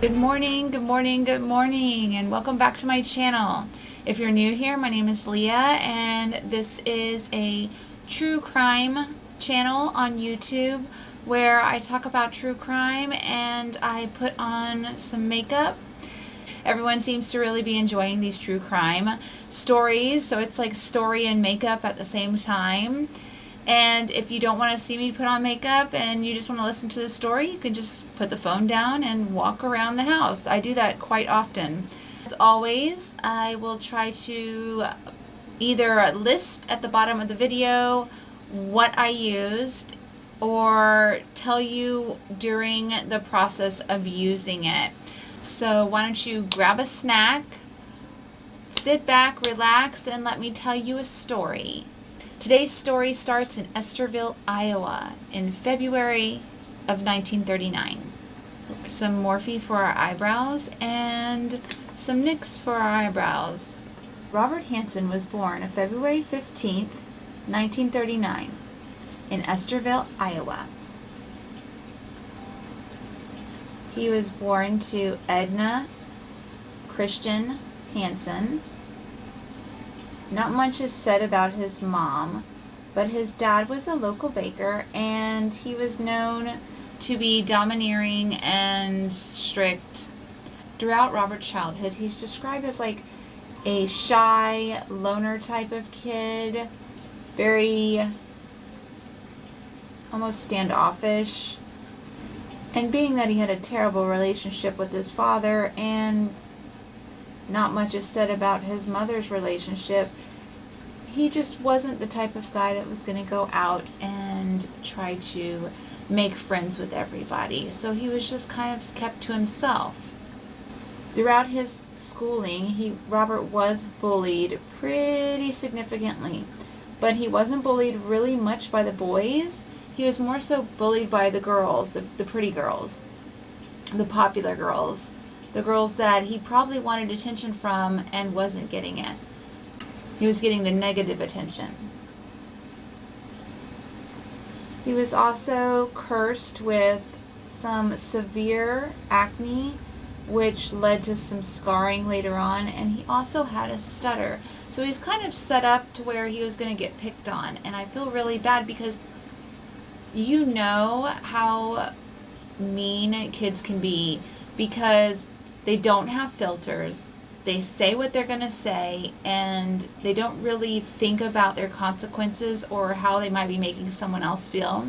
Good morning, good morning, good morning, and welcome back to my channel. If you're new here, my name is Leah, and this is a true crime channel on YouTube where I talk about true crime and I put on some makeup. Everyone seems to really be enjoying these true crime stories, so it's like story and makeup at the same time. And if you don't want to see me put on makeup and you just want to listen to the story, you can just put the phone down and walk around the house. I do that quite often. As always, I will try to either list at the bottom of the video what I used or tell you during the process of using it. So why don't you grab a snack, sit back, relax, and let me tell you a story. Today's story starts in Estherville, Iowa, in February of 1939. Some Morphe for our eyebrows and some NYX for our eyebrows. Robert Hansen was born on February 15th, 1939, in Estherville, Iowa. He was born to Edna Christian Hansen. Not much is said about his mom, but his dad was a local baker and he was known to be domineering and strict. Throughout Robert's childhood, he's described as like a shy, loner type of kid, very almost standoffish. And being that he had a terrible relationship with his father and not much is said about his mother's relationship, he just wasn't the type of guy that was going to go out and try to make friends with everybody. So he was just kind of kept to himself. Throughout his schooling, Robert was bullied pretty significantly, but he wasn't bullied really much by the boys. He was more so bullied by the girls, the pretty girls, the popular girls. The girls that he probably wanted attention from and wasn't getting it. He was getting the negative attention. He was also cursed with some severe acne, which led to some scarring later on, and he also had a stutter. So he's kind of set up to where he was going to get picked on, and I feel really bad because you know how mean kids can be because they don't have filters. They say what they're going to say, and they don't really think about their consequences or how they might be making someone else feel.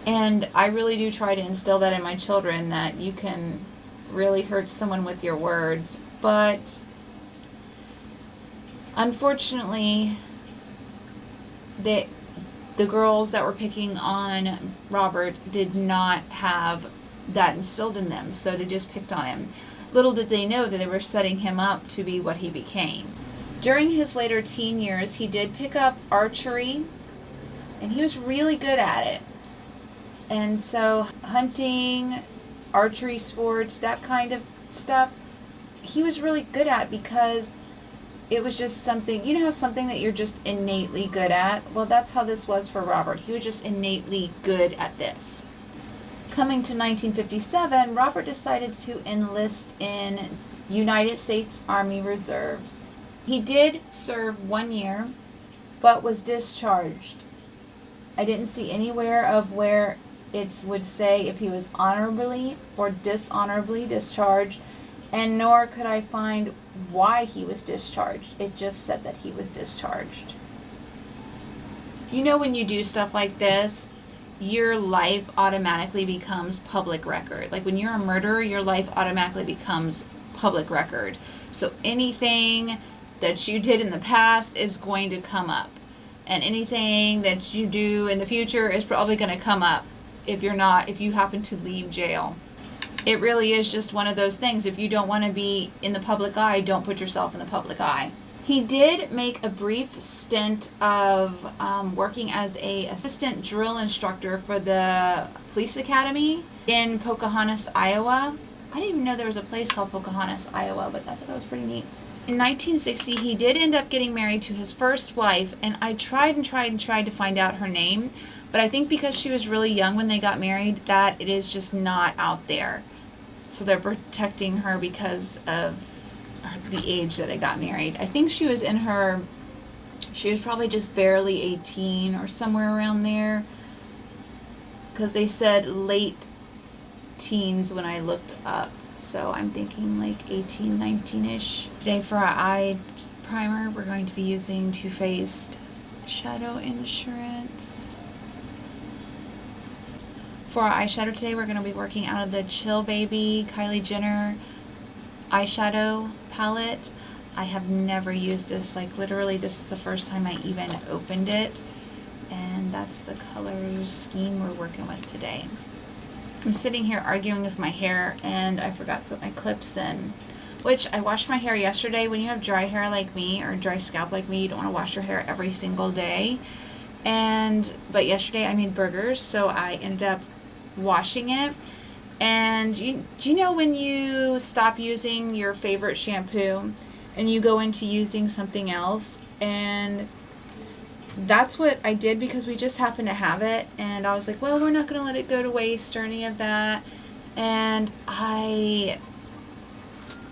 And I really do try to instill that in my children, that you can really hurt someone with your words. But unfortunately, the girls that were picking on Robert did not have that instilled in them, so they just picked on him. Little did they know that they were setting him up to be what he became. During his later teen years, he did pick up archery, and he was really good at it. And so hunting, archery sports, that kind of stuff, he was really good at because it was just something, you know how something that you're just innately good at? Well, that's how this was for Robert. He was just innately good at this. Coming to 1957, Robert decided to enlist in United States Army Reserves. He did serve 1 year, but was discharged. I didn't see anywhere of where it would say if he was honorably or dishonorably discharged, and nor could I find why he was discharged. It just said that he was discharged. You know, when you do stuff like this, your life automatically becomes public record. Like when you're a murderer, your life automatically becomes public record. So anything that you did in the past is going to come up. And anything that you do in the future is probably going to come up if you happen to leave jail. It really is just one of those things. If you don't want to be in the public eye, don't put yourself in the public eye. He did make a brief stint of working as an assistant drill instructor for the police academy in Pocahontas, Iowa. I didn't even know there was a place called Pocahontas, Iowa, but I thought that was pretty neat. In 1960, he did end up getting married to his first wife, and I tried to find out her name, but I think because she was really young when they got married, that it is just not out there. So they're protecting her because of the age that they got married. I think she was probably just barely 18 or somewhere around there. Because they said late teens when I looked up. So I'm thinking like 18, 19-ish. Today for our eye primer, we're going to be using Too Faced Shadow Insurance. For our eyeshadow today, we're going to be working out of the Chill Baby Kylie Jenner eyeshadow palette. I have never used this. Like literally, this is the first time I even opened it. And that's the color scheme we're working with today. I'm sitting here arguing with my hair, and I forgot to put my clips in, which I washed my hair yesterday. When you have dry hair like me, or dry scalp like me, you don't want to wash your hair every single day. But yesterday I made burgers, so I ended up washing it. And do you know when you stop using your favorite shampoo and you go into using something else? And that's what I did, because we just happened to have it, and I was like, well, we're not going to let it go to waste or any of that. And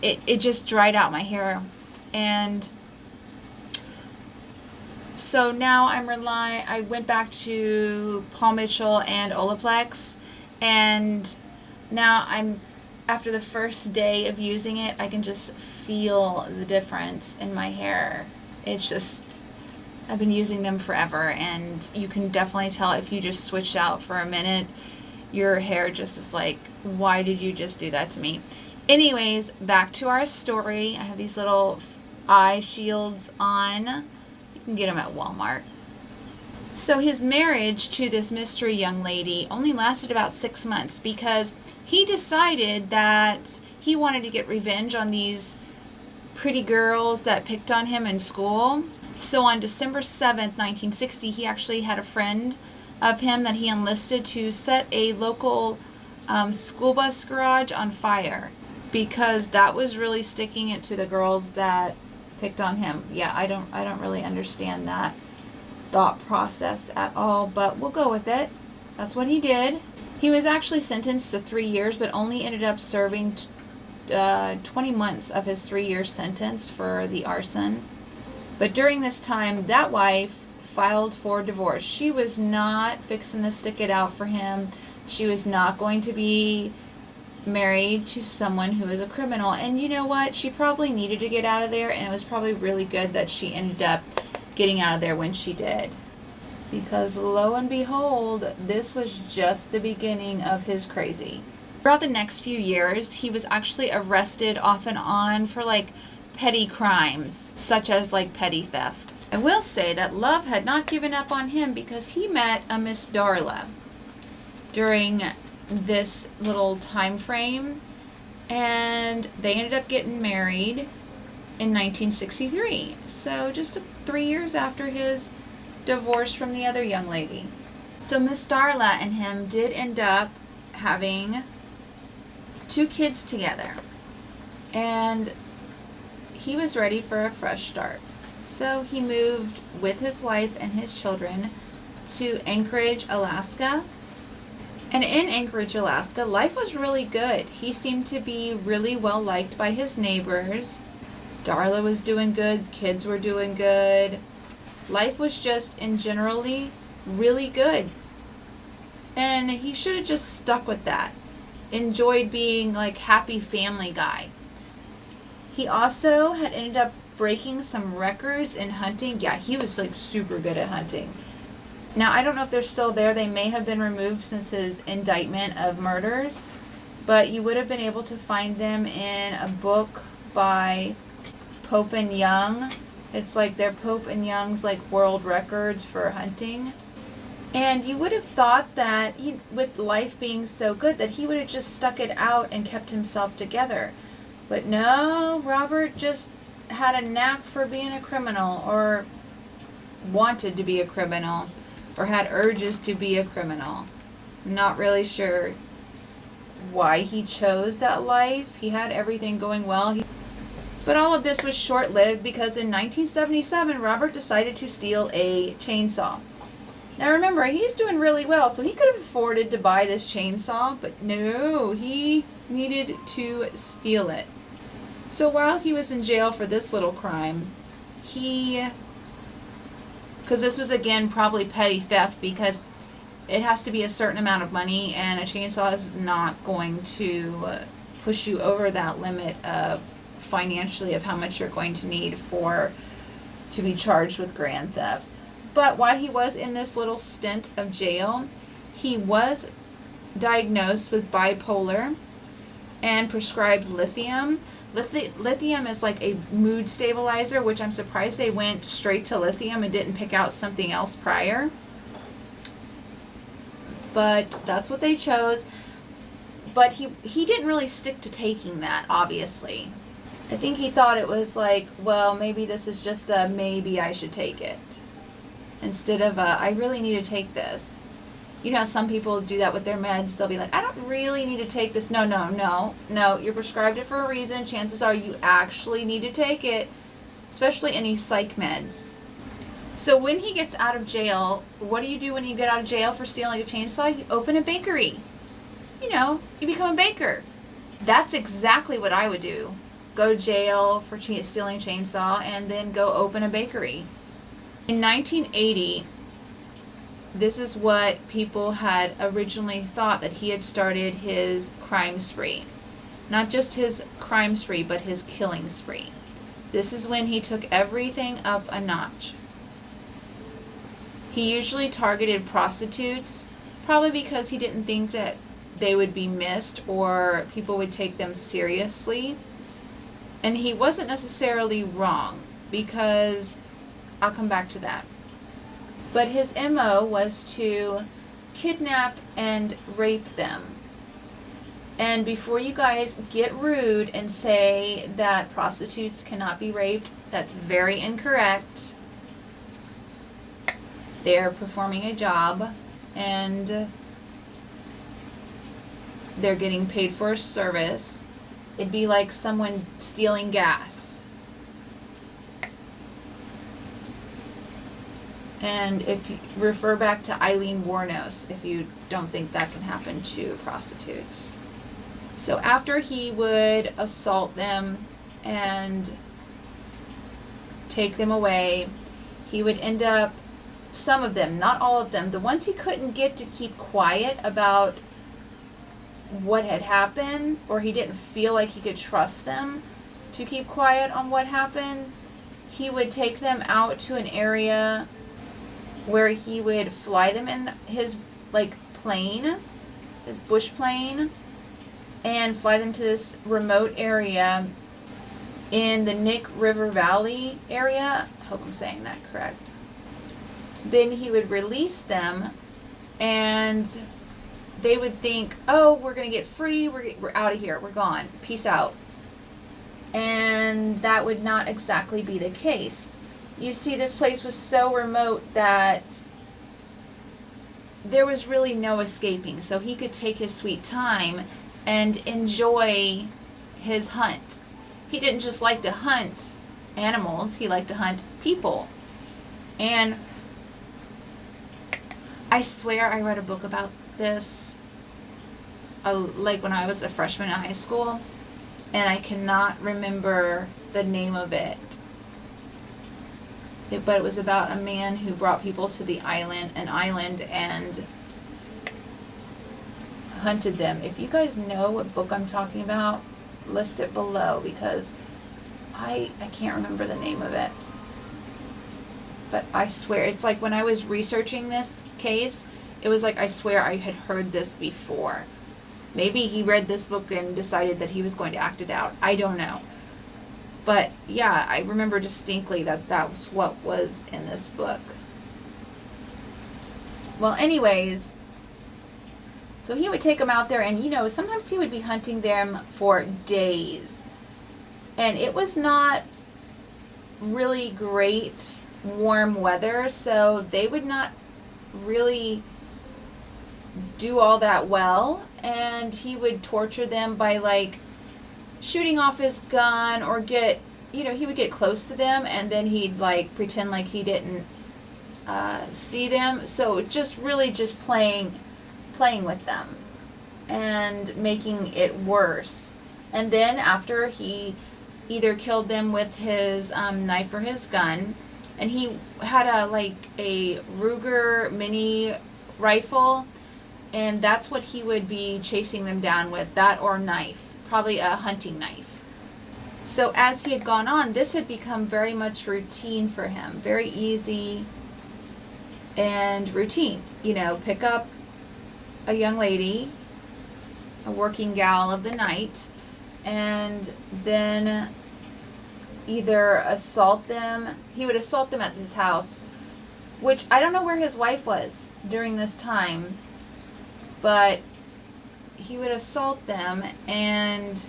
it just dried out my hair. And so now I went back to Paul Mitchell and Olaplex, and now after the first day of using it, I can just feel the difference in my hair. It's just, I've been using them forever, and you can definitely tell if you just switched out for a minute, your hair just is like, why did you just do that to me? Anyways, back to our story. I have these little eye shields on. You can get them at Walmart. So his marriage to this mystery young lady only lasted about 6 months, because he decided that he wanted to get revenge on these pretty girls that picked on him in school. So on December 7th, 1960, he actually had a friend of him that he enlisted to set a local school bus garage on fire, because that was really sticking it to the girls that picked on him. Yeah, I don't really understand that thought process at all, but we'll go with it. That's what he did. He was actually sentenced to 3 years, but only ended up serving 20 months of his 3-year sentence for the arson. But during this time, that wife filed for divorce. She was not fixing to stick it out for him. She was not going to be married to someone who is a criminal. And you know what? She probably needed to get out of there, and it was probably really good that she ended up getting out of there when she did. Because lo and behold, this was just the beginning of his crazy. Throughout the next few years, he was actually arrested off and on for like petty crimes, such as like petty theft. I will say that Love had not given up on him, because he met a Miss Darla during this little time frame, and they ended up getting married in 1963. So just 3 years after his divorce from the other young lady. So Miss Darla and him did end up having 2 kids together, and he was ready for a fresh start. So he moved with his wife and his children to Anchorage, Alaska. And in Anchorage, Alaska, life was really good. He seemed to be really well liked by his neighbors. Darla was doing good, kids were doing good. Life was just in generally really good. And he should have just stuck with that. Enjoyed being like happy family guy. He also had ended up breaking some records in hunting. Yeah, he was like super good at hunting. Now, I don't know if they're still there. They may have been removed since his indictment of murders, but you would have been able to find them in a book by Pope and Young. It's like their Pope and Young's like world records for hunting. And you would have thought that with life being so good, that he would have just stuck it out and kept himself together. But no, Robert just had a knack for being a criminal, or wanted to be a criminal, or had urges to be a criminal. Not really sure why he chose that life. He had everything going well. But all of this was short-lived, because in 1977, Robert decided to steal a chainsaw. Now remember, he's doing really well, so he could have afforded to buy this chainsaw, but no, he needed to steal it. So while he was in jail for this little crime, because this was again probably petty theft, because it has to be a certain amount of money, and a chainsaw is not going to push you over that limit of financially of how much you're going to need to be charged with grand theft. But while he was in this little stint of jail, he was diagnosed with bipolar and prescribed lithium. Lithium is like a mood stabilizer, which I'm surprised they went straight to lithium and didn't pick out something else prior. But that's what they chose. But he didn't really stick to taking that, obviously. I think he thought it was like, well, maybe this is just a maybe I should take it, instead of I really need to take this. You know, some people do that with their meds. They'll be like, I don't really need to take this. No. You're prescribed it for a reason. Chances are you actually need to take it, especially any psych meds. So when he gets out of jail, what do you do when you get out of jail for stealing a chainsaw? You open a bakery. You know, you become a baker. That's exactly what I would do. Go to jail for stealing a chainsaw and then go open a bakery. In 1980, this is what people had originally thought, that he had started his crime spree. Not just his crime spree, but his killing spree. This is when he took everything up a notch. He usually targeted prostitutes, probably because he didn't think that they would be missed or people would take them seriously. And he wasn't necessarily wrong, because I'll come back to that. But his MO was to kidnap and rape them. And before you guys get rude and say that prostitutes cannot be raped, that's very incorrect. They're performing a job and they're getting paid for a service. It'd be like someone stealing gas. And if you refer back to Eileen Wuornos, if you don't think that can happen to prostitutes. So after he would assault them and take them away, he would end up, some of them, not all of them, the ones he couldn't get to keep quiet about what had happened, or he didn't feel like he could trust them to keep quiet on what happened, he would take them out to an area where he would fly them in his plane, his bush plane, and fly them to this remote area in the Nick River Valley area. I hope I'm saying that correct. Then he would release them, and they would think, oh, we're going to get free, we're out of here, we're gone, peace out. And that would not exactly be the case. You see, this place was so remote that there was really no escaping. So he could take his sweet time and enjoy his hunt. He didn't just like to hunt animals, he liked to hunt people. And I swear I read a book about this, like when I was a freshman in high school, and I cannot remember the name of it. But it was about a man who brought people to an island and hunted them. If you guys know what book I'm talking about, list it below, because I can't remember the name of it. But I swear, it's like when I was researching this case, it was like I swear I had heard this before. Maybe he read this book and decided that he was going to act it out. I don't know. But yeah, I remember distinctly that was what was in this book. Well, anyways, so he would take them out there, and sometimes he would be hunting them for days. And it was not really great warm weather, so they would not really do all that well. And he would torture them by shooting off his gun, or he would get close to them, and then he'd pretend like he didn't see them. So just really just playing with them and making it worse. And then after he either killed them with his knife or his gun, and he had a Ruger mini rifle, and that's what he would be chasing them down with, that or knife, probably a hunting knife. So as he had gone on, this had become very much routine for him, very easy and routine. You know, pick up a young lady, a working gal of the night, and then either assault them. He would assault them at his house, which I don't know where his wife was during this time, but he would assault them and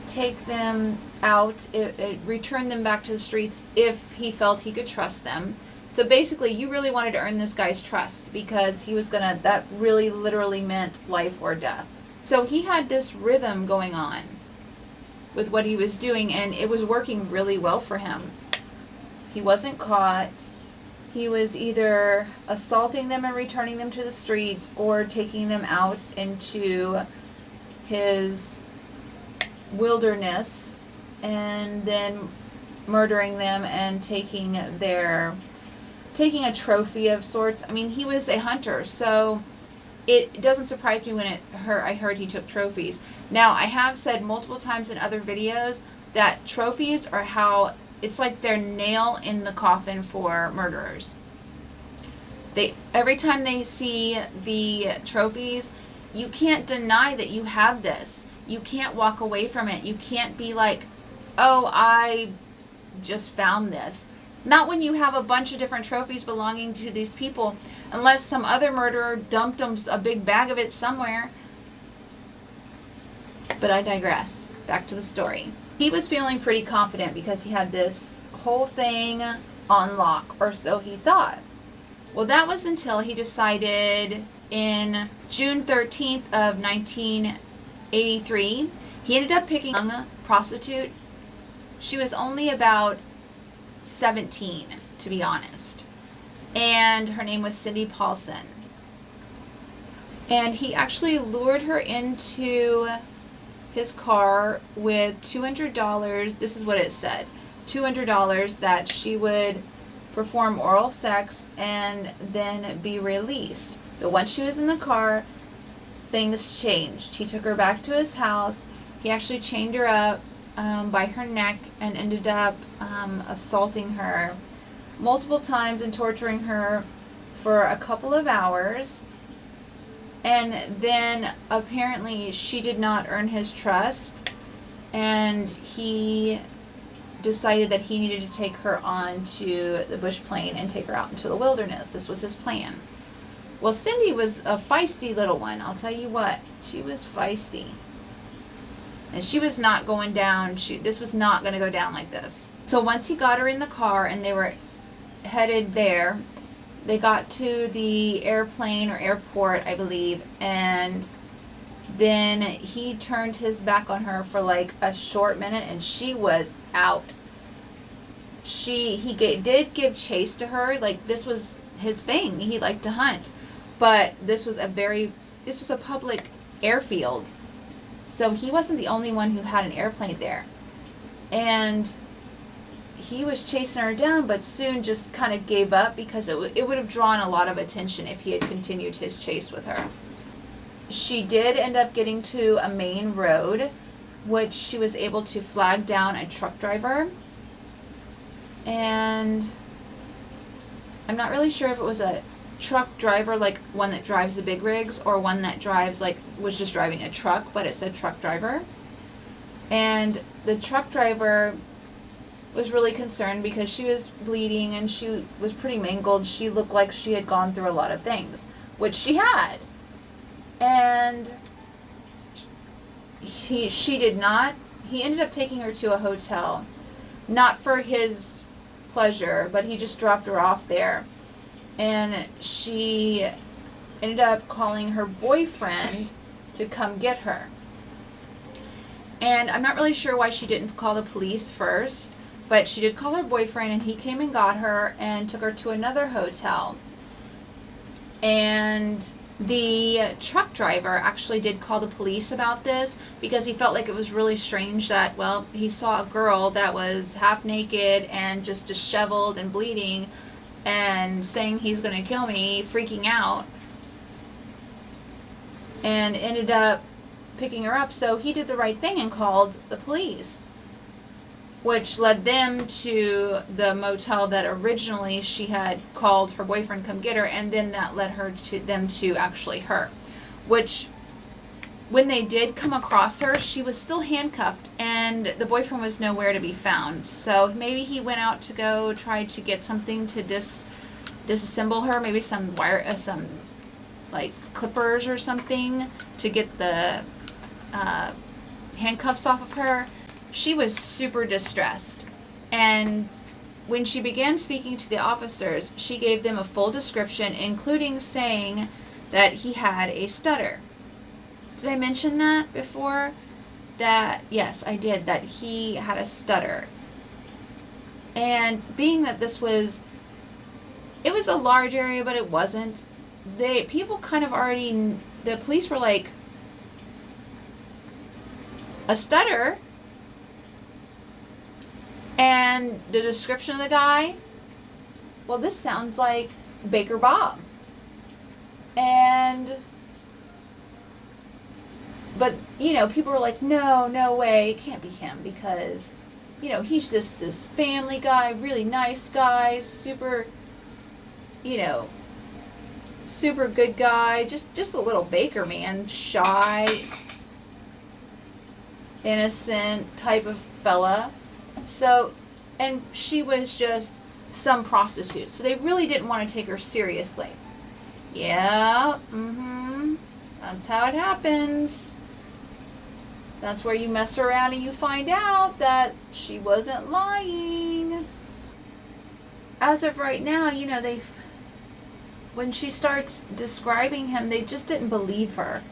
take them out, return them back to the streets if he felt he could trust them. So basically, you really wanted to earn this guy's trust, because he was gonna, that really literally meant life or death. So he had this rhythm going on with what he was doing, and it was working really well for him. He wasn't caught. He was either assaulting them and returning them to the streets, or taking them out into his wilderness and then murdering them and taking a trophy of sorts. I mean, he was a hunter, so it doesn't surprise me when I heard he took trophies. Now, I have said multiple times in other videos that trophies are how, it's like their nail in the coffin for murderers. Every time they see the trophies, you can't deny that you have this. You can't walk away from it. You can't be like, oh, I just found this. Not when you have a bunch of different trophies belonging to these people, unless some other murderer dumped them a big bag of it somewhere. But I digress. Back to the story. He was feeling pretty confident because he had this whole thing on lock, or so he thought. Well, that was until he decided in June 13th of 1983, he ended up picking a young prostitute. She was only about 17, to be honest. And her name was Cindy Paulson. And he actually lured her into his car with $200. This is what it said. $200 that she would perform oral sex and then be released. But once she was in the car, things changed. He took her back to his house. He actually chained her up by her neck and ended up assaulting her multiple times and torturing her for a couple of hours. And then apparently she did not earn his trust, and he decided that he needed to take her onto the bush plane and take her out into the wilderness. This was his plan. Well, Cindy was a feisty little one. I'll tell you what, she was feisty. And she was not going down. This was not going to go down like this. So once he got her in the car and they were headed there, they got to the airplane or airport, I believe, and then he turned his back on her for like a short minute, and she was out. He did give chase to her. Like, this was his thing. He liked to hunt. But this was a public airfield. So he wasn't the only one who had an airplane there. And he was chasing her down, but soon just kind of gave up because it would have drawn a lot of attention if he had continued his chase with her. She did end up getting to a main road, which she was able to flag down a truck driver. And I'm not really sure if it was a truck driver, like one that drives the big rigs, or one that drives, like, was just driving a truck, but it said truck driver. And the truck driver was really concerned because she was bleeding and she was pretty mangled. She looked like she had gone through a lot of things, which she had. And she did not. He ended up taking her to a hotel, not for his pleasure, but he just dropped her off there. And she ended up calling her boyfriend to come get her. And I'm not really sure why she didn't call the police first, But she did call her boyfriend, and he came and got her and took her to another hotel. And the truck driver actually did call the police about this because he felt like it was really strange that, well, he saw a girl that was half naked and just disheveled and bleeding and saying he's going to kill me, freaking out, and ended up picking her up. So he did the right thing and called the police, which led them to the motel that originally she had called her boyfriend come get her, and then that led her to them to actually her. Which, when they did come across her, she was still handcuffed, and the boyfriend was nowhere to be found. So maybe he went out to go try to get something to disassemble her, maybe some wire, some like clippers or something to get the handcuffs off of her. She was super distressed, and when she began speaking to the officers, she gave them a full description, including saying that he had a stutter. Did I mention that before? That, yes, I did, that he had a stutter. And being that this was, it was a large area, but it wasn't, people kind of already, the police were like, a stutter? And the description of the guy, well, this sounds like Baker Bob. But, you know, people were like, no way, it can't be him because, you know, he's this family guy, really nice guy, super, you know, super good guy, just a little Baker man, shy, innocent type of fella. So, and she was just some prostitute. So they really didn't want to take her seriously. Yeah, that's how it happens. That's where you mess around and you find out that she wasn't lying. As of right now, you know, when she starts describing him, they just didn't believe her.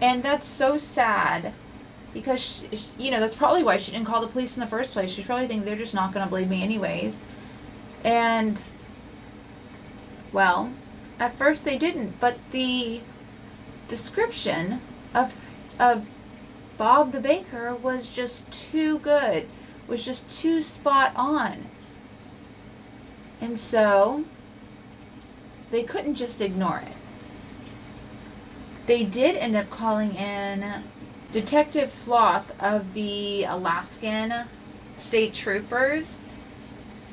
And that's so sad. Because, you know, that's probably why she didn't call the police in the first place. She's probably thinking they're just not going to believe me anyways. And, well, at first they didn't. But the description of Bob the Baker was just too good. Was just too spot on. And so, they couldn't just ignore it. They did end up calling in Detective Floth of the Alaskan State Troopers.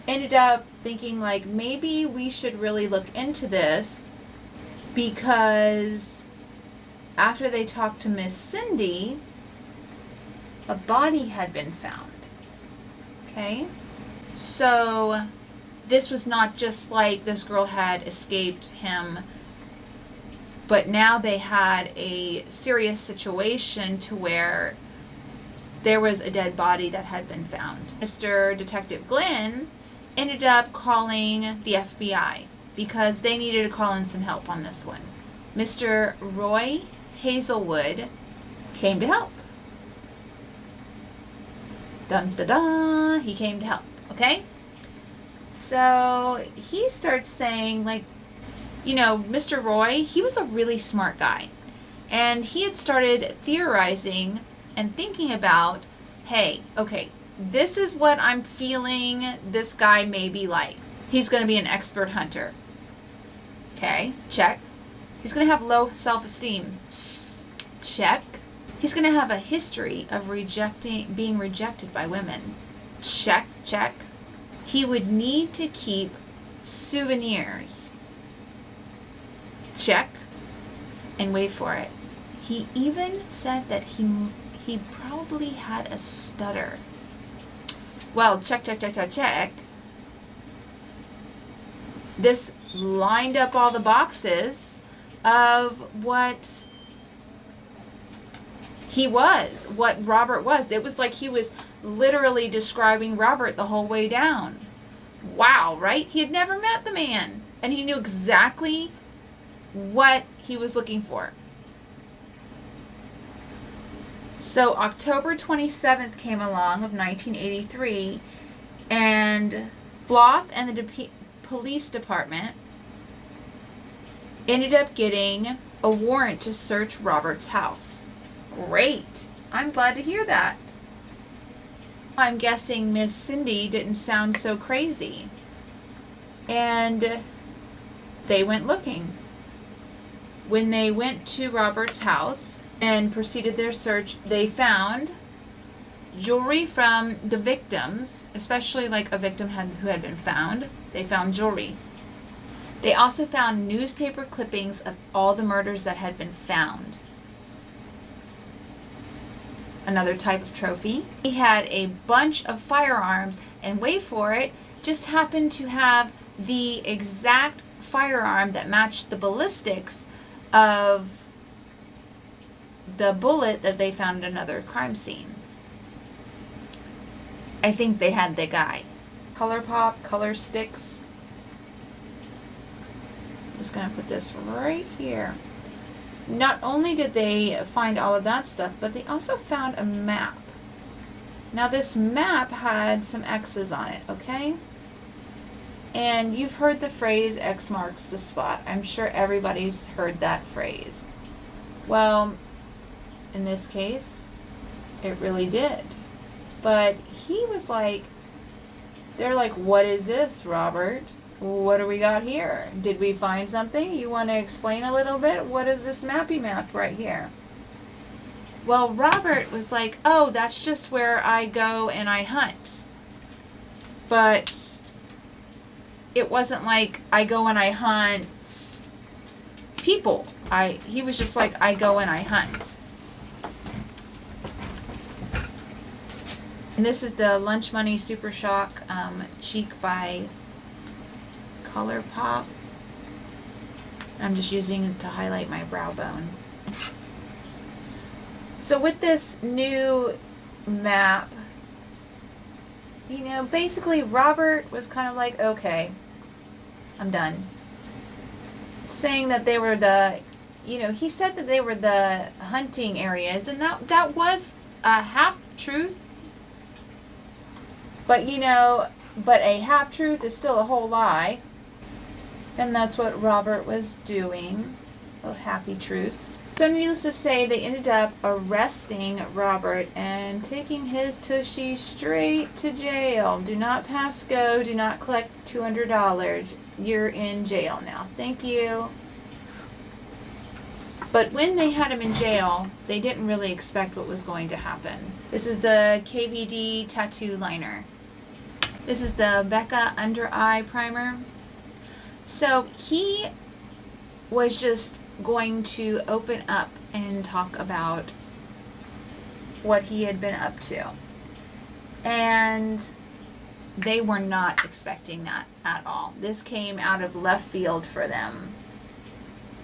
Ended up thinking, like, maybe we should really look into this, because after they talked to Miss Cindy, a body had been found. Okay? So this was not just like this girl had escaped him, but now they had a serious situation to where there was a dead body that had been found. Mr. Detective Glenn ended up calling the FBI because they needed to call in some help on this one. Mr. Roy Hazelwood came to help. Dun da da, he came to help, okay? So he starts saying, like, you know, Mr. Roy, he was a really smart guy. And he had started theorizing and thinking about, hey, okay, this is what I'm feeling this guy may be like. He's going to be an expert hunter. Okay, check. He's going to have low self-esteem. Check. He's going to have a history of being rejected by women. Check, check. He would need to keep souvenirs. Check. And wait for it. He even said that he probably had a stutter. Well, check. This lined up all the boxes of what he was, what Robert was. It was like he was literally describing Robert the whole way down. Wow, right? He had never met the man, and he knew exactly what he was looking for. So October 27th came along of 1983, And Floth and the police department ended up getting a warrant to search Robert's house. Great. I'm glad to hear that. I'm guessing Miss Cindy didn't sound so crazy. And they went looking. When they went to Robert's house and proceeded their search, they found jewelry from the victims, especially like a victim who had been found. They found jewelry. They also found newspaper clippings of all the murders that had been found. Another type of trophy. He had a bunch of firearms, and wait for it, just happened to have the exact firearm that matched the ballistics of the bullet that they found at another crime scene. I think they had the guy. ColourPop, color sticks. I'm just going to put this right here. Not only did they find all of that stuff, but they also found a map. Now this map had some X's on it, okay? And you've heard the phrase X marks the spot. I'm sure everybody's heard that phrase. Well, in this case, it really did. But he was like, they're like, what is this, Robert? What do we got here? Did we find something? You want to explain a little bit? What is this mappy map right here? Well, Robert was like, oh, that's just where I go and I hunt. But it wasn't like I go and I hunt people. He was just like, I go and I hunt. And this is the Lunch Money Super Shock Cheek by ColourPop. I'm just using it to highlight my brow bone. So with this new map, you know, basically Robert was kind of like, okay, I'm done. Saying that they were the, you know, he said that they were the hunting areas, and that was a half-truth. But, you know, but a half-truth is still a whole lie. And that's what Robert was doing. Little happy truths. So needless to say, they ended up arresting Robert and taking his tushy straight to jail. Do not pass go. Do not collect $200. You're in jail now. Thank you. But when they had him in jail, they didn't really expect what was going to happen. This is the KVD tattoo liner. This is the Becca under eye primer. So he was just going to open up and talk about what he had been up to. And they were not expecting that at all. This came out of left field for them.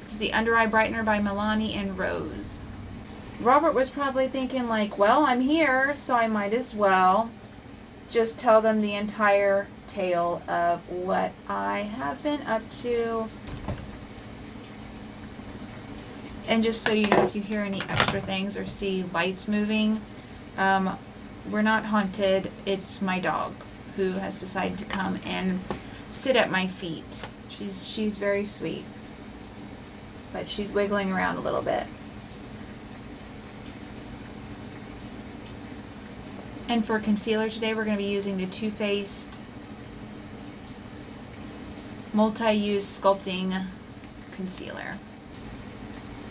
This is the Under Eye Brightener by Milani and Rose. Robert was probably thinking like, well, I'm here, so I might as well just tell them the entire tale of what I have been up to. And just so you know, if you hear any extra things or see lights moving, we're not haunted. It's my dog who has decided to come and sit at my feet. She's very sweet, but she's wiggling around a little bit. And for concealer today, we're going to be using the Too Faced Multi-Use Sculpting Concealer.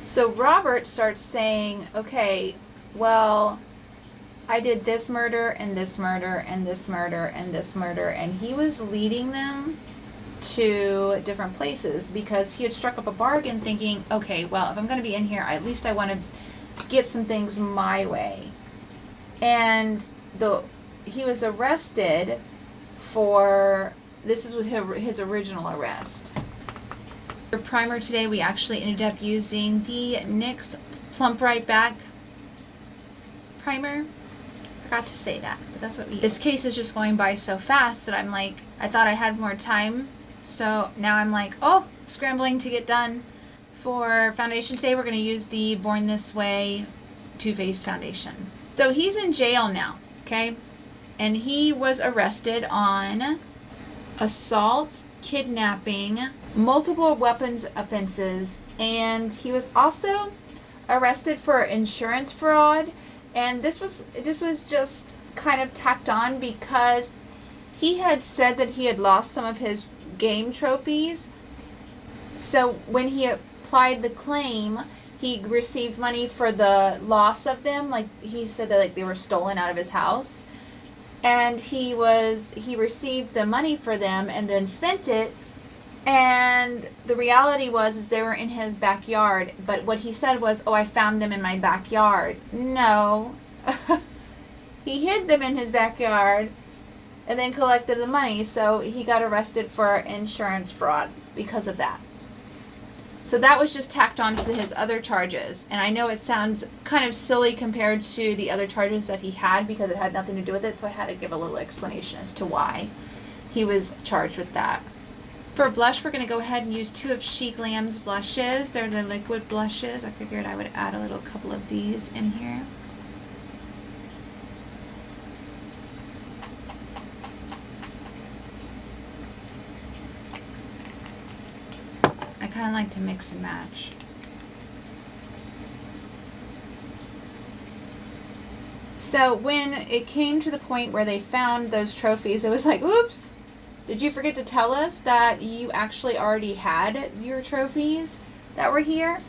So Robert starts saying, okay, well, I did this murder and this murder and this murder and this murder, and he was leading them to different places because he had struck up a bargain thinking, okay, well, if I'm going to be in here, at least I want to get some things my way. And he was arrested for, this is his original arrest. For primer today, we actually ended up using the NYX Plump Right Back primer. Forgot to say that, but that's what we use. This case is just going by so fast that I'm like, I thought I had more time, so now I'm like, oh, scrambling to get done. For foundation today, we're going to use the Born This Way Too Faced foundation. So he's in jail now, okay? and he was arrested on assault, kidnapping, multiple weapons offenses, and he was also arrested for insurance fraud. And this was just kind of tacked on because he had said that he had lost some of his game trophies. So when he applied the claim, he received money for the loss of them. Like he said that like they were stolen out of his house. And he received the money for them and then spent it. And the reality was they were in his backyard. But what he said was, "Oh, I found them in my backyard." No. He hid them in his backyard and then collected the money. So he got arrested for insurance fraud because of that. So that was just tacked on to his other charges. And I know it sounds kind of silly compared to the other charges that he had because it had nothing to do with it. So I had to give a little explanation as to why he was charged with that. For blush, we're going to go ahead and use 2 of She Glam's blushes. They're the liquid blushes. I figured I would add a little couple of these in here. I kind of like to mix and match. So when it came to the point where they found those trophies, it was like, oops, did you forget to tell us that you actually already had your trophies that were here?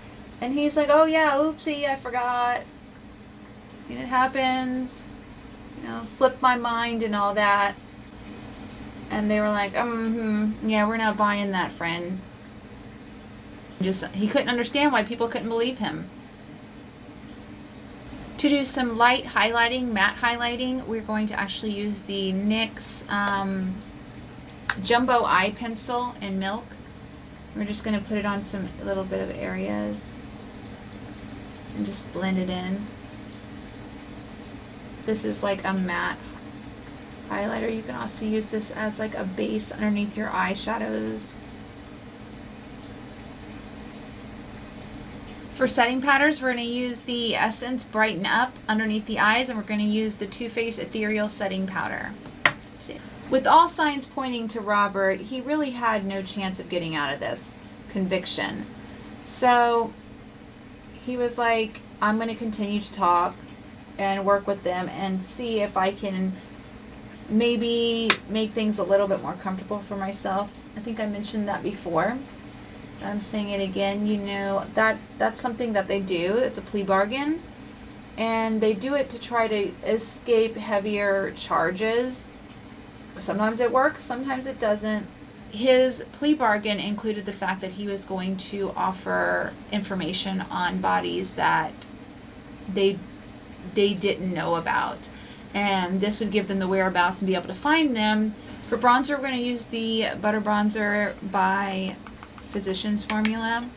And he's like, oh yeah, oopsie, I forgot. And it happens. You know, slipped my mind and all that. And they were like, yeah, we're not buying that, friend. He couldn't understand why people couldn't believe him. To do some light highlighting, matte highlighting, we're going to actually use the NYX Jumbo Eye Pencil in Milk. We're just going to put it on a little bit of areas and just blend it in. This is like a matte highlighter. You can also use this as like a base underneath your eyeshadows. For setting powders, we're going to use the Essence Brighten Up underneath the eyes, and we're going to use the Too Faced Ethereal Setting Powder. With all signs pointing to Robert, he really had no chance of getting out of this conviction. So he was like, I'm going to continue to talk and work with them and see if I can maybe make things a little bit more comfortable for myself. I think I mentioned that before. I'm saying it again. You know, that's something that they do. It's a plea bargain. And they do it to try to escape heavier charges. Sometimes it works, sometimes it doesn't. His plea bargain included the fact that he was going to offer information on bodies that they didn't know about. And this would give them the whereabouts and be able to find them. For bronzer, we're going to use the Butter Bronzer by Physicians Formula.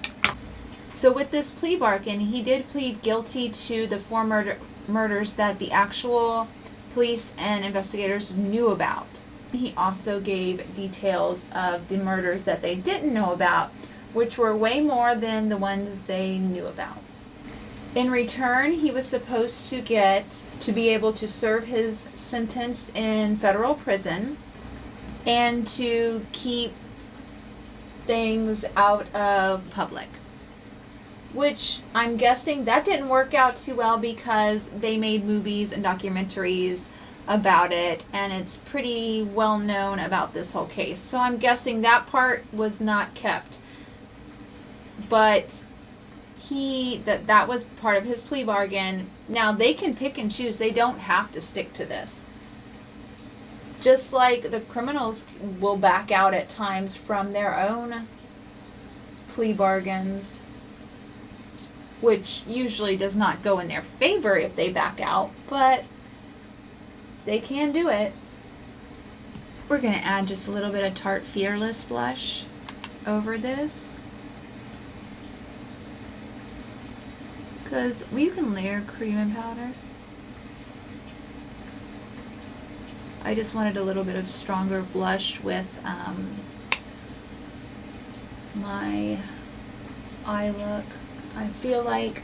So with this plea bargain, he did plead guilty to the 4 murders that the actual police and investigators knew about. He also gave details of the murders that they didn't know about, which were way more than the ones they knew about. In return, he was supposed to get to be able to serve his sentence in federal prison and to keep things out of public. Which I'm guessing that didn't work out too well because they made movies and documentaries about it, and it's pretty well known about this whole case. So I'm guessing that part was not kept. But that was part of his plea bargain. Now they can pick and choose. They don't have to stick to this. Just like the criminals will back out at times from their own plea bargains, which usually does not go in their favor if they back out, but they can do it. We're going to add just a little bit of Tarte Fearless blush over this, because you can layer cream and powder. I just wanted a little bit of stronger blush with my eye look. I feel like,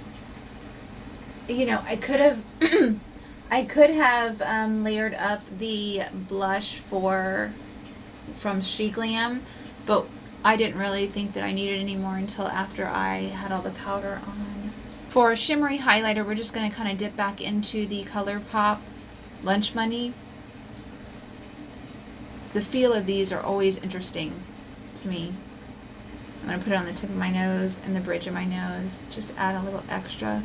you know, I could have I could have layered up the blush from She Glam, but I didn't really think that I needed any more until after I had all the powder on. For a shimmery highlighter, we're just going to kind of dip back into the ColourPop Lunch Money. The feel of these are always interesting to me. I'm going to put it on the tip of my nose and the bridge of my nose, just to add a little extra.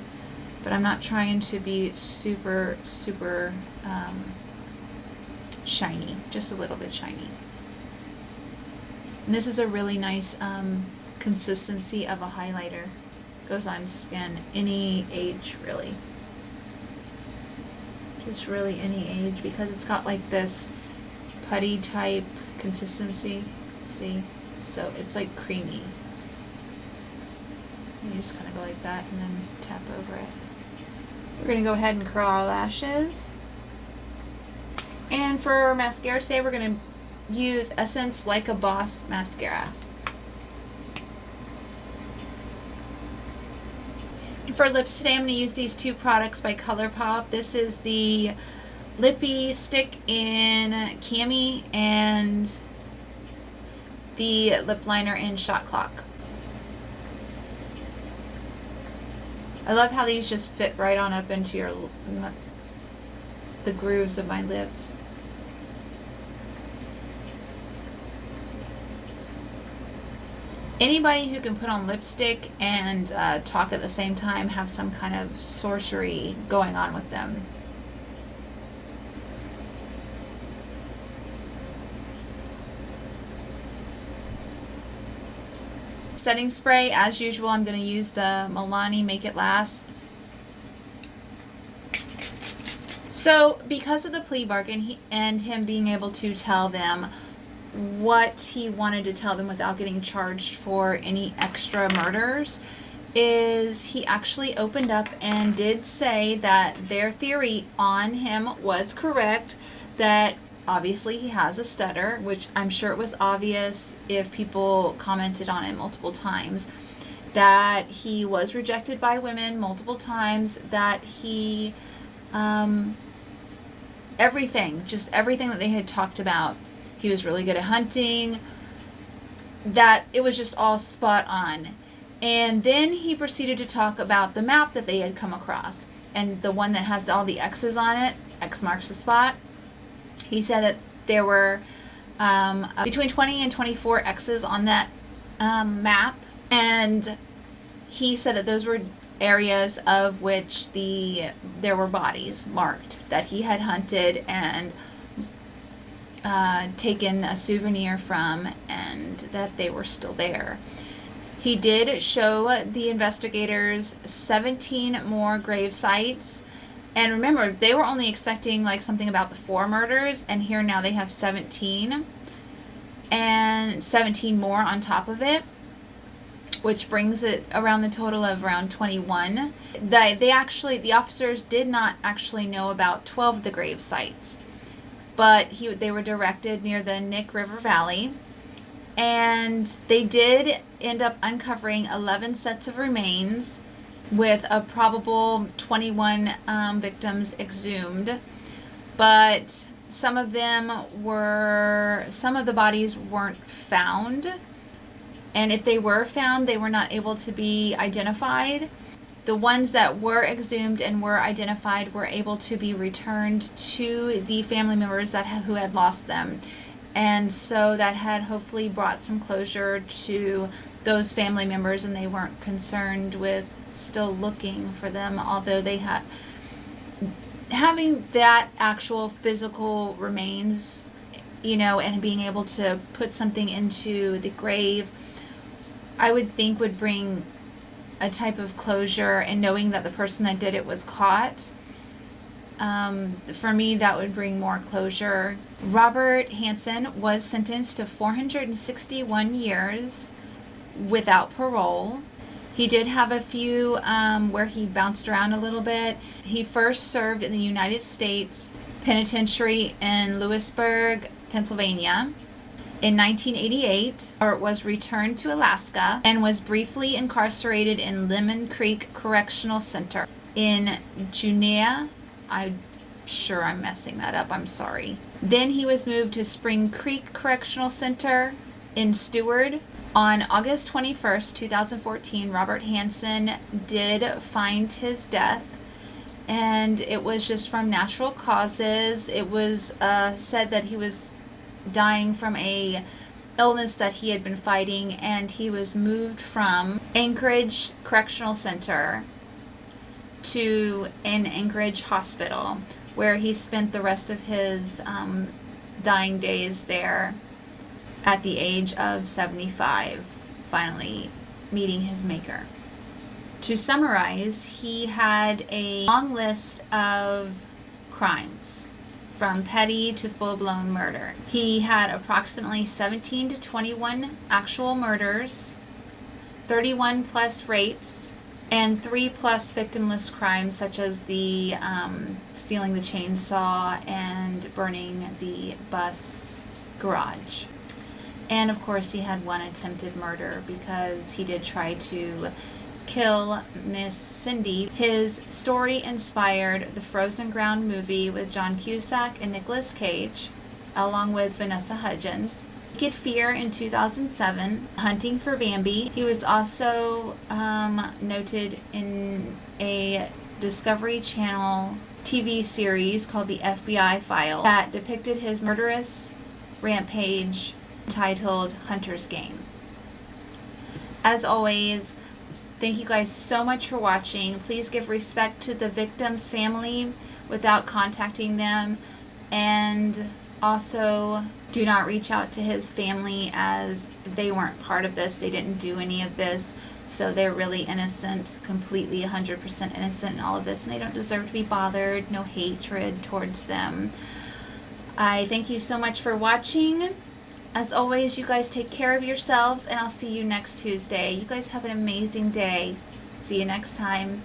But I'm not trying to be super, super shiny, just a little bit shiny. And this is a really nice consistency of a highlighter. Goes on skin, any age really. Just really any age, because it's got like this putty type consistency. See? So it's like creamy. You just kind of go like that and then tap over it. We're going to go ahead and curl our lashes. And for mascara today, we're going to use Essence Like a Boss mascara. And for lips today, I'm going to use these two products by ColourPop. This is the Lippy Stick in Cami and the lip liner in Shot Clock. I love how these just fit right on up into the grooves of my lips. Anybody who can put on lipstick and talk at the same time have some kind of sorcery going on with them. Setting spray, as usual, I'm going to use the Milani Make It Last. So, because of the plea bargain and him being able to tell them what he wanted to tell them without getting charged for any extra murders, is he actually opened up and did say that their theory on him was correct, that obviously he has a stutter, which I'm sure it was obvious if people commented on it multiple times, that he was rejected by women multiple times, that he, everything that they had talked about. He was really good at hunting, that it was just all spot on. And then he proceeded to talk about the map that they had come across, and the one that has all the X's on it, X marks the spot. He said that there were between 20 and 24 X's on that map, and he said that those were areas of which there were bodies marked that he had hunted and taken a souvenir from, and that they were still there. He did show the investigators 17 more grave sites. And remember, they were only expecting like something about the 4 murders, and here now they have 17. And 17 more on top of it, which brings it around the total of around 21. The officers did not actually know about 12 of the grave sites, but they were directed near the Nick River Valley. And they did end up uncovering 11 sets of remains with a probable 21 victims exhumed. But some of the bodies weren't found. And if they were found, they were not able to be identified. The ones that were exhumed and were identified were able to be returned to the family members who had lost them. And so that had hopefully brought some closure to those family members, and they weren't concerned with still looking for them, although they had having that actual physical remains, and being able to put something into the grave, I would think would bring a type of closure, and knowing that the person that did it was caught. For me, that would bring more closure. Robert Hansen was sentenced to 461 years without parole. He did have a few where he bounced around a little bit. He first served in the United States Penitentiary in Lewisburg, Pennsylvania. In 1988, Robert was returned to Alaska and was briefly incarcerated in Lemon Creek Correctional Center in Juneau. I sure I'm messing that up. I'm sorry. Then he was moved to Spring Creek Correctional Center in Stewart. On August 21st, 2014, Robert Hansen did find his death, and it was just from natural causes. It was said that he was dying from a illness that he had been fighting, and he was moved from Anchorage Correctional Center to an Anchorage hospital, where he spent the rest of his dying days there at the age of 75, finally meeting his maker. To summarize, he had a long list of crimes, from petty to full-blown murder. He had approximately 17 to 21 actual murders, 31 plus rapes, and 3 plus victimless crimes, such as the stealing the chainsaw and burning the bus garage. And of course he had 1 attempted murder, because he did try to kill Miss Cindy. His story inspired the Frozen Ground movie with John Cusack and Nicolas Cage, along with Vanessa Hudgens. Naked Fear in 2007, Hunting for Bambi. He was also noted in a Discovery Channel TV series called The FBI File that depicted his murderous rampage, titled Hunter's Game. As always, thank you guys so much for watching. Please give respect to the victim's family without contacting them, and also do not reach out to his family, as they weren't part of this. They didn't do any of this, so they're really innocent, completely 100% innocent in all of this, and they don't deserve to be bothered. No hatred towards them. I thank you so much for watching. As always, you guys take care of yourselves, and I'll see you next Tuesday. You guys have an amazing day. See you next time.